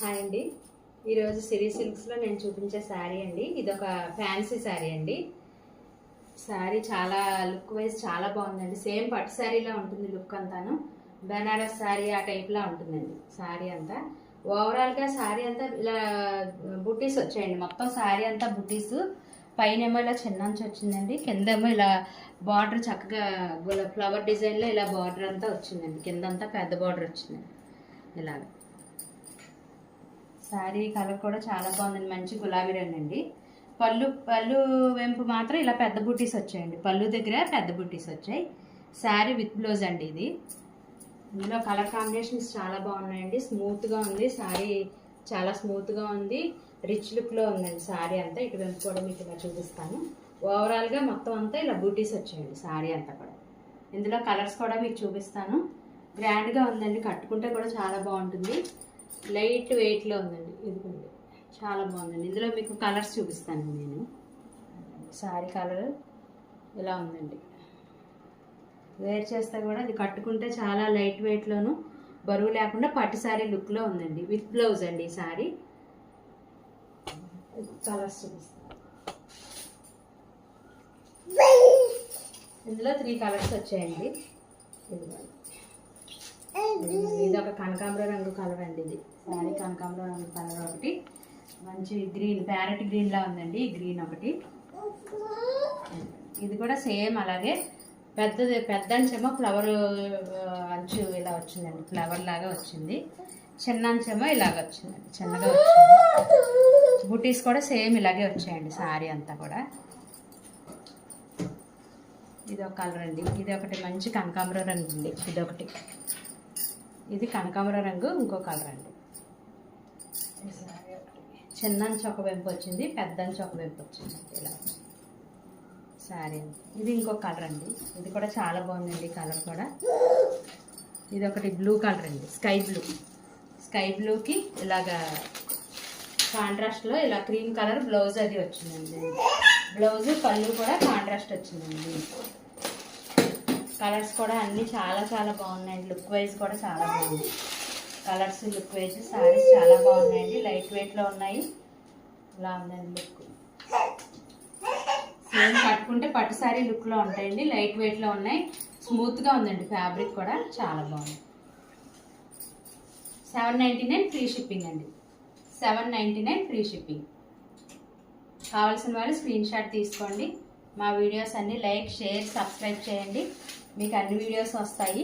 Hi అండి. ఈరోజు సిరీ సిల్క్స్లో నేను చూపించే శారీ అండి. ఇది ఒక ఫ్యాన్సీ శారీ అండి. శారీ చాలా లుక్ వైజ్ చాలా బాగుందండి. సేమ్ పట్టు శారీలా ఉంటుంది లుక్ అంతాను. బెనారస్ శారీ ఆ టైప్లా ఉంటుందండి శారీ అంతా. ఓవరాల్గా శారీ అంతా ఇలా బుటీస్ వచ్చాయండి. మొత్తం శారీ అంతా బుటీస్. పైనేమో ఇలా చిన్నంచి వచ్చిందండి, కిందేమో ఇలా బార్డర్ చక్కగా ఫ్లవర్ డిజైన్లో ఇలా బార్డర్ అంతా వచ్చిందండి. కిందంతా పెద్ద బార్డర్ వచ్చిందండి ఇలాగ. శారీ కలర్ కూడా చాలా బాగుందండి, మంచి గులాబీ రంగు అండి. పళ్ళు వెంపు మాత్రం ఇలా పెద్ద బూటీస్ వచ్చాయండి. పళ్ళు దగ్గర పెద్ద బూటీస్ వచ్చాయి. శారీ విత్ బ్లౌజ్ అండి ఇది. ఇందులో కలర్ కాంబినేషన్స్ చాలా బాగున్నాయండి. స్మూత్గా ఉంది శారీ, చాలా స్మూత్గా ఉంది. రిచ్ లుక్లో ఉందండి శారీ అంతా. ఇటు వెంపు కూడా మీకు ఇలా చూపిస్తాను. ఓవరాల్గా మొత్తం అంతా ఇలా బూటీస్ వచ్చాయండి శారీ అంతా కూడా. ఇందులో కలర్స్ కూడా మీకు చూపిస్తాను. గ్రాండ్గా ఉందండి, కట్టుకుంటే కూడా చాలా బాగుంటుంది. లైట్ వెయిట్లో ఉందండి. ఇదిగోండి, చాలా బాగుందండి. ఇందులో మీకు కలర్స్ చూపిస్తాను నేను. శారీ కలర్ ఇలా ఉందండి. వేర్ చేస్తే కూడా ఇది కట్టుకుంటే చాలా లైట్ వెయిట్లోను, బరువు లేకుండా పట్టు శారీ లుక్లో ఉందండి. విత్ బ్లౌజ్ అండి ఈ శారీ. కలర్స్ చూపిస్తాను. ఇందులో 3 కలర్స్ వచ్చాయండి. ఇది ఒక కనకాంబర రంగు కలర్ అండి. ఇది శారీ కనకాంబర రంగు కలర్ ఒకటి, మంచి గ్రీన్ ప్యారెట్ గ్రీన్ లా ఉందండి. ఈ గ్రీన్ ఒకటి. ఇది కూడా సేమ్ అలాగే పెద్ద అంచెమో ఫ్లవర్ అంచు ఇలా వచ్చిందండి, ఫ్లవర్ లాగా వచ్చింది. చిన్న అంచెమో ఇలాగ వచ్చిందండి, చిన్నగా వచ్చింది. బుటీస్ కూడా సేమ్ ఇలాగే వచ్చాయండి శారీ అంతా కూడా. ఇది ఒక కలర్ అండి. ఇది ఒకటి మంచి కనకాంబర రంగు ఉంది. ఇదొకటి, ఇది కనకాంబర రంగు ఇంకో కలర్ అండి. చిన్న అంచు ఒక వెంపు వచ్చింది, పెద్ద అంచు ఒక వెంపు వచ్చింది ఇలా శారీ. ఇది ఇంకో కలర్ అండి. ఇది కూడా చాలా బాగుందండి కలర్ కూడా. ఇది ఒకటి బ్లూ కలర్ అండి, స్కై బ్లూకి ఇలాగా కాంట్రాస్ట్లో ఇలా క్రీమ్ కలర్ బ్లౌజ్ అది వచ్చిందండి. బ్లౌజ్ పళ్ళు కూడా కాంట్రాస్ట్ వచ్చిందండి. కలర్స్ కూడా అన్నీ చాలా చాలా బాగున్నాయండి. లుక్ వైజ్ కూడా చాలా బాగుంది. కలర్స్ లుక్ వైజ్ శారీస్ చాలా బాగున్నాయండి. లైట్ వెయిట్లో ఉన్నాయి. ఇలా ఉందండి లుక్. సేమ్ కట్టుకుంటే పట్టు శారీ లుక్లో ఉంటాయండి. లైట్ వెయిట్లో ఉన్నాయి. స్మూత్గా ఉందండి ఫ్యాబ్రిక్ కూడా చాలా బాగుంది. 799 ఫ్రీ షిప్పింగ్ అండి. 799 ఫ్రీ షిప్పింగ్. కావాల్సిన వాళ్ళు స్క్రీన్ షాట్ తీసుకోండి. మా వీడియోస్ అన్నీ లైక్, షేర్, సబ్స్క్రైబ్ చేయండి. మీకు అన్ని వీడియోస్ వస్తాయి.